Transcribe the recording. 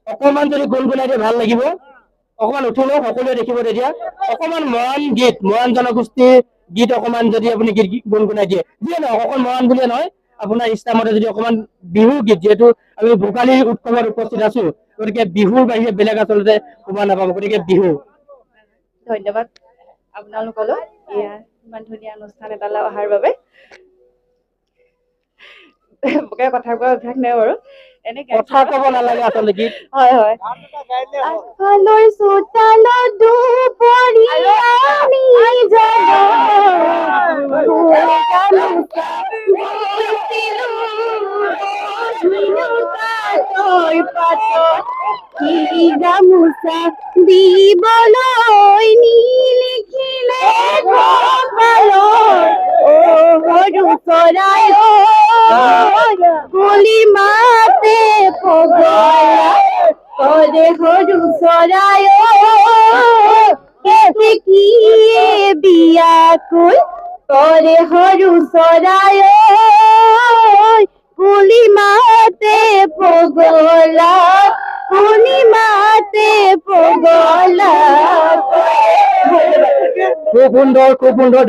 অকণমান যদি গুণগুণাই দিয়ে ভাল লাগিব। অকণমান উঠি লওক, সকলোৱে দেখিব তেতিয়া। অকণমান মৰাণ গীত, মৰাণ জনগোষ্ঠীৰ গীত অকণমান যদি আপুনি গীত গুণগুণাই দিয়ে, যিয়ে নহওক, অকল মৰাণ বুলিয়ে নহয়, আপোনাৰ ইচ্ছামতে যদি অকণমান বিহু গীত, যিহেতু আমি ভোগালীৰ উৎসৱত উপস্থিত আছো, গতিকে বিহুৰ বাহিৰে বেলেগ আচলতে শুনা নাপাব, গতিকে বিহু। ধন্যবাদ আপোনালোকলৈ ইমান ধুনীয়া অনুষ্ঠান এটালৈ অহাৰ বাবে। কথা কোৱা অভ্যাস নাই বাৰু, এনে কথা ক'ব নালাগে আচলতে গীত। হয় হয়। আগফালৰ চোতালত দুপৰীয়া আমি গামোচা দিবলৈ নিলিখিলে সৰু চৰাই কুলি মাতে পগলা কৰে সৰু চৰাই কেতেকীয়ে বিয়াকৈ কৰে সৰু চৰাই কুলি মাতে পগলা কুলি মাতে পগলা। খুব সুন্দৰ, খুব সুন্দৰ।